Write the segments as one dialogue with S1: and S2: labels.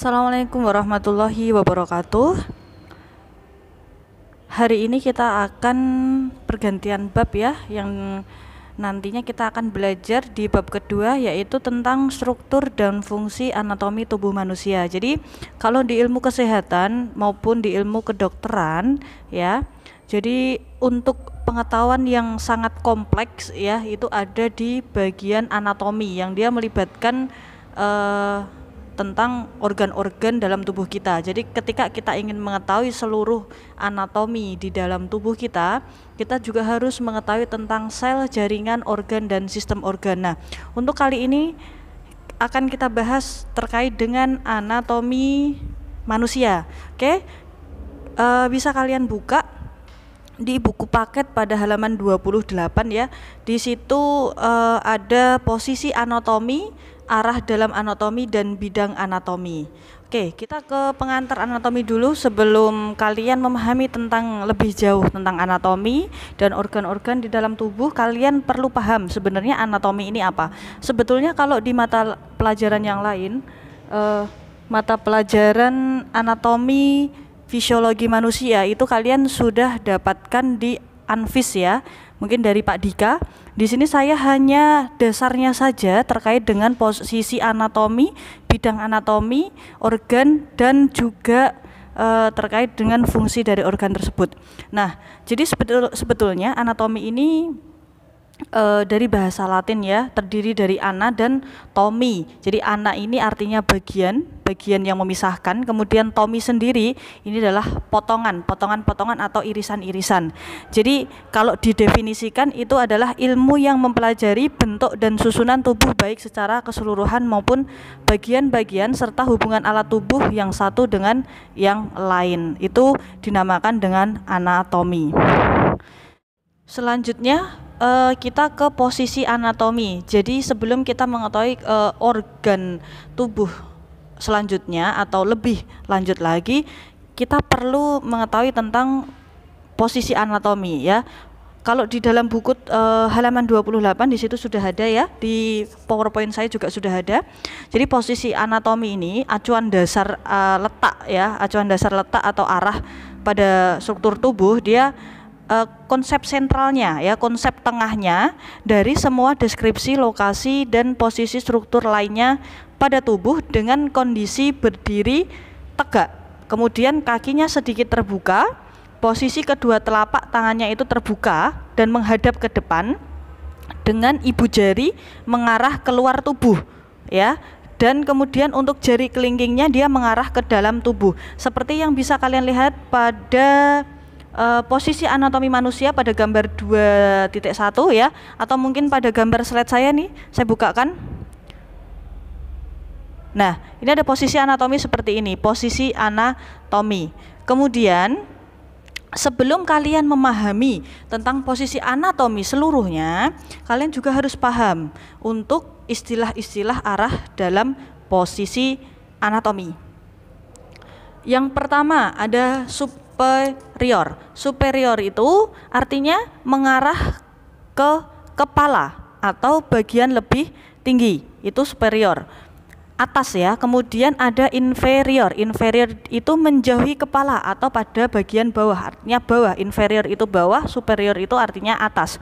S1: Assalamualaikum warahmatullahi wabarakatuh. Hari ini kita akan pergantian bab ya, yang nantinya kita akan belajar di bab kedua, yaitu tentang struktur dan fungsi anatomi tubuh manusia. Jadi kalau di ilmu kesehatan maupun di ilmu kedokteran ya, jadi untuk pengetahuan yang sangat kompleks ya, itu ada di bagian anatomi yang dia melibatkan tentang organ-organ dalam tubuh kita. Jadi ketika kita ingin mengetahui seluruh anatomi di dalam tubuh kita, kita juga harus mengetahui tentang sel, jaringan, organ, dan sistem organ. Nah, untuk kali ini akan kita bahas terkait dengan anatomi manusia. Oke, bisa kalian buka di buku paket pada halaman 28 ya. Di situ ada posisi anatomi, arah dalam anatomi, dan bidang anatomi. Oke, kita ke pengantar anatomi dulu sebelum kalian memahami tentang lebih jauh tentang anatomi dan organ-organ di dalam tubuh. Kalian perlu paham sebenarnya anatomi ini apa. Sebetulnya kalau di mata pelajaran yang lain, mata pelajaran anatomi fisiologi manusia itu kalian sudah dapatkan di Anfis ya, mungkin dari Pak Dika. Di sini saya hanya dasarnya saja terkait dengan posisi anatomi, bidang anatomi, organ, dan juga terkait dengan fungsi dari organ tersebut. Nah, jadi sebetulnya anatomi ini dari bahasa Latin ya, terdiri dari ana dan tomi. Jadi ana ini artinya bagian yang memisahkan, kemudian tomi sendiri ini adalah potongan-potongan atau irisan-irisan. Jadi kalau didefinisikan itu adalah ilmu yang mempelajari bentuk dan susunan tubuh baik secara keseluruhan maupun bagian-bagian serta hubungan alat tubuh yang satu dengan yang lain. Itu dinamakan dengan anatomi. Selanjutnya kita ke posisi anatomi. Jadi sebelum kita mengetahui organ tubuh selanjutnya atau lebih lanjut lagi, kita perlu mengetahui tentang posisi anatomi ya. Kalau di dalam buku halaman 28 di situ sudah ada ya, di PowerPoint saya juga sudah ada. Jadi posisi anatomi ini acuan dasar letak ya, acuan dasar letak atau arah pada struktur tubuh. Dia konsep sentralnya ya, konsep tengahnya dari semua deskripsi lokasi dan posisi struktur lainnya pada tubuh dengan kondisi berdiri tegak, kemudian kakinya sedikit terbuka, posisi kedua telapak tangannya itu terbuka dan menghadap ke depan dengan ibu jari mengarah keluar tubuh ya. Dan kemudian untuk jari kelingkingnya dia mengarah ke dalam tubuh, seperti yang bisa kalian lihat pada posisi anatomi manusia pada gambar 2.1 ya, atau mungkin pada gambar slide saya nih, saya bukakan. Nah, ini ada posisi anatomi seperti ini, posisi anatomi. Kemudian sebelum kalian memahami tentang posisi anatomi seluruhnya, kalian juga harus paham untuk istilah-istilah arah dalam posisi anatomi. Yang pertama ada superior. Superior itu artinya mengarah ke kepala atau bagian lebih tinggi, itu superior, atas ya. Kemudian ada inferior. Inferior itu menjauhi kepala atau pada bagian bawah, artinya bawah. Inferior itu bawah, superior itu artinya atas.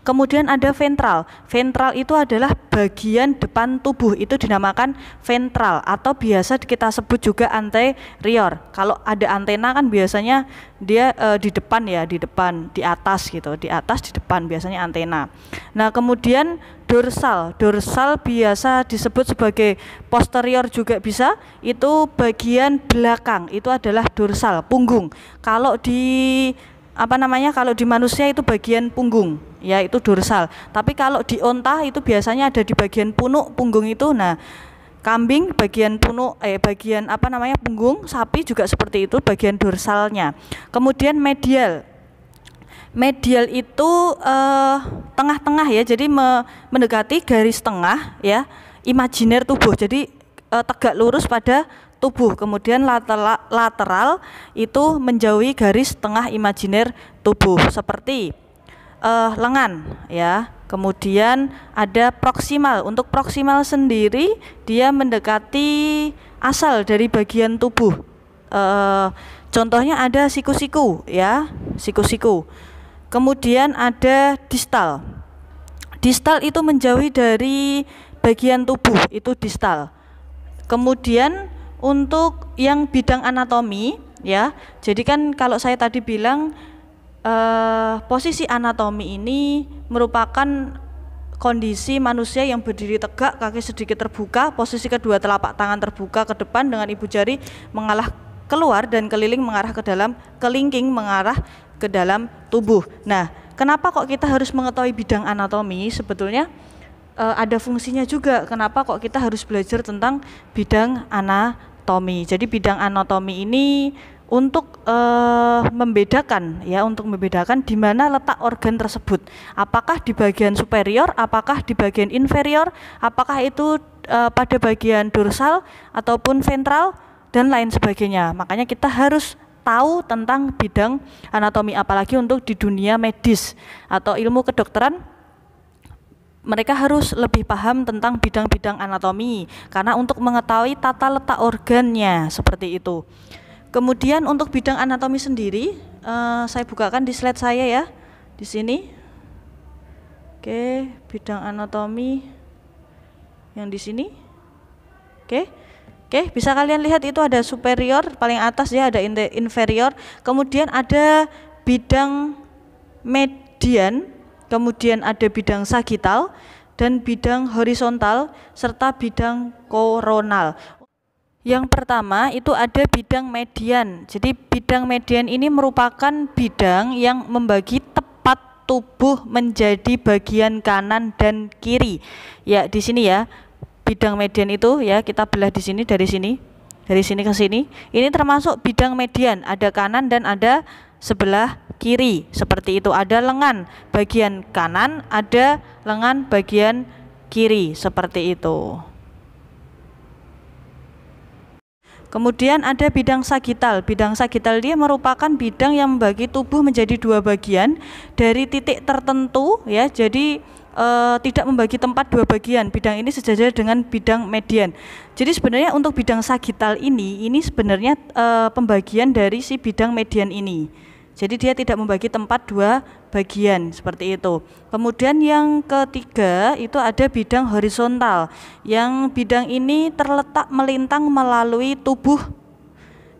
S1: Kemudian ada ventral. Ventral itu adalah bagian depan tubuh, itu dinamakan ventral atau biasa kita sebut juga anterior. Kalau ada antena kan biasanya dia di depan ya, di depan, di atas gitu, di atas, di depan biasanya antena. Nah, kemudian dorsal. Dorsal biasa disebut sebagai posterior juga bisa, itu bagian belakang, itu adalah dorsal, punggung. Kalau di kalau di manusia itu bagian punggung ya, itu dorsal. Tapi kalau di onta itu biasanya ada di bagian punuk punggung itu. Nah, kambing bagian punuk bagian punggung, sapi juga seperti itu, bagian dorsalnya. Kemudian medial. Medial itu tengah-tengah ya, jadi mendekati garis tengah ya, imajiner tubuh, jadi tegak lurus pada tubuh. Kemudian lateral itu menjauhi garis tengah imajiner tubuh seperti lengan ya. Kemudian ada proksimal. Untuk proksimal sendiri dia mendekati asal dari bagian tubuh. Contohnya ada siku-siku ya, siku-siku. Kemudian ada distal. Distal itu menjauhi dari bagian tubuh, itu distal. Kemudian untuk yang bidang anatomi ya, jadi kan kalau saya tadi bilang posisi anatomi ini merupakan kondisi manusia yang berdiri tegak, kaki sedikit terbuka, posisi kedua telapak tangan terbuka ke depan dengan ibu jari mengalah keluar dan kelingking mengarah ke dalam tubuh. Nah, kenapa kok kita harus mengetahui bidang anatomi? Sebetulnya ada fungsinya juga. Kenapa kok kita harus belajar tentang bidang anatomi? Jadi bidang anatomi ini untuk membedakan di mana letak organ tersebut. Apakah di bagian superior, apakah di bagian inferior, apakah itu pada bagian dorsal ataupun ventral dan lain sebagainya. Makanya kita harus tahu tentang bidang anatomi, apalagi untuk di dunia medis atau ilmu kedokteran. Mereka harus lebih paham tentang bidang-bidang anatomi karena untuk mengetahui tata letak organnya seperti itu. Kemudian untuk bidang anatomi sendiri, saya bukakan di slide saya ya, di sini. Oke, bidang anatomi yang di sini. Oke, bisa kalian lihat itu ada superior paling atas ya, ada inferior. Kemudian ada bidang median, kemudian ada bidang sagittal dan bidang horizontal serta bidang koronal. Yang pertama itu ada bidang median. Jadi bidang median ini merupakan bidang yang membagi tepat tubuh menjadi bagian kanan dan kiri. Ya, di sini ya. Bidang median itu ya kita belah di sini dari sini ke sini. Ini termasuk bidang median, ada kanan dan ada sebelah kiri. Seperti itu, ada lengan bagian kanan, ada lengan bagian kiri, seperti itu. Kemudian ada bidang sagittal. Bidang sagittal dia merupakan bidang yang membagi tubuh menjadi dua bagian dari titik tertentu ya. Jadi tidak membagi tempat dua bagian. Bidang ini sejajar dengan bidang median. Jadi sebenarnya untuk bidang sagittal ini sebenarnya pembagian dari si bidang median ini. Jadi dia tidak membagi tempat dua bagian seperti itu. Kemudian yang ketiga itu ada bidang horizontal. Yang bidang ini terletak melintang melalui tubuh.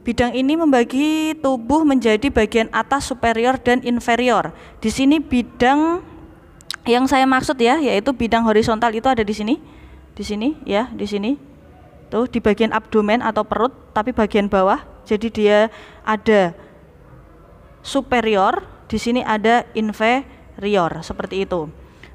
S1: Bidang ini membagi tubuh menjadi bagian atas, superior dan inferior. Di sini bidang yang saya maksud ya, yaitu bidang horizontal itu ada di sini. Di sini ya, di sini. Tuh di bagian abdomen atau perut, tapi bagian bawah. Jadi dia ada superior, di sini ada inferior, seperti itu.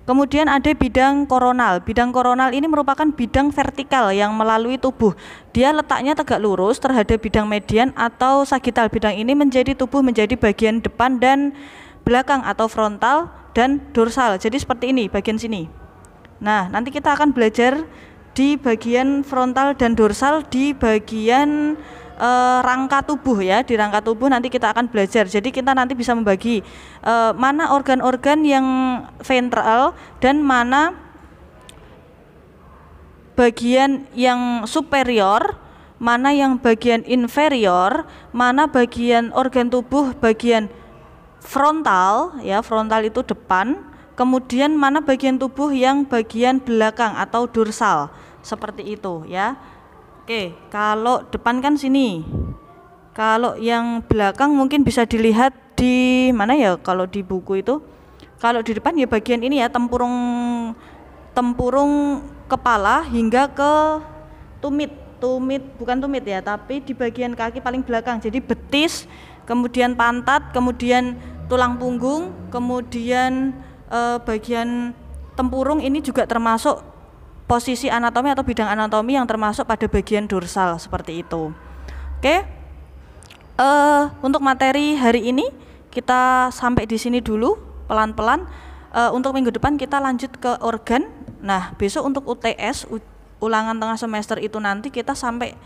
S1: Kemudian ada bidang koronal. Bidang koronal ini merupakan bidang vertikal yang melalui tubuh. Dia letaknya tegak lurus terhadap bidang median atau sagittal. Bidang ini menjadi tubuh menjadi bagian depan dan belakang atau frontal dan dorsal. Jadi seperti ini bagian sini. Nah, nanti kita akan belajar di bagian frontal dan dorsal di bagian rangka tubuh ya. Di rangka tubuh nanti kita akan belajar. Jadi kita nanti bisa membagi mana organ-organ yang ventral dan mana bagian yang superior, mana yang bagian inferior, mana bagian organ tubuh bagian frontal ya, frontal itu depan, kemudian mana bagian tubuh yang bagian belakang atau dorsal, seperti itu ya. Oke, kalau depan kan sini. Kalau yang belakang mungkin bisa dilihat di mana ya, kalau di buku itu. Kalau di depan ya bagian ini ya, tempurung kepala hingga ke tumit bukan tumit ya, tapi di bagian kaki paling belakang. Jadi betis, kemudian pantat, kemudian tulang punggung, kemudian bagian tempurung ini juga termasuk posisi anatomi atau bidang anatomi yang termasuk pada bagian dorsal, seperti itu. Oke, untuk materi hari ini kita sampai di sini dulu pelan-pelan. Untuk minggu depan kita lanjut ke organ. Nah, besok untuk UTS ulangan tengah semester itu nanti kita sampai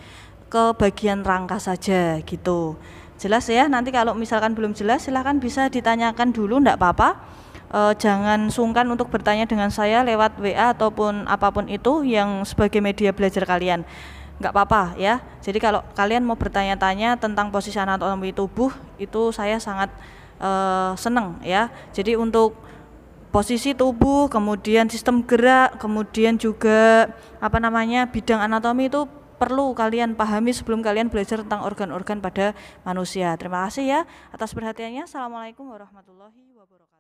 S1: ke bagian rangka saja gitu. Jelas ya? Nanti kalau misalkan belum jelas silahkan bisa ditanyakan dulu, enggak apa-apa. Jangan sungkan untuk bertanya dengan saya lewat WA ataupun apapun itu yang sebagai media belajar kalian. nggak apa-apa ya. Jadi kalau kalian mau bertanya-tanya tentang posisi anatomi tubuh itu saya sangat seneng ya. Jadi untuk posisi tubuh, kemudian sistem gerak, kemudian juga bidang anatomi itu perlu kalian pahami sebelum kalian belajar tentang organ-organ pada manusia. Terima kasih ya atas perhatiannya. Assalamualaikum warahmatullahi wabarakatuh.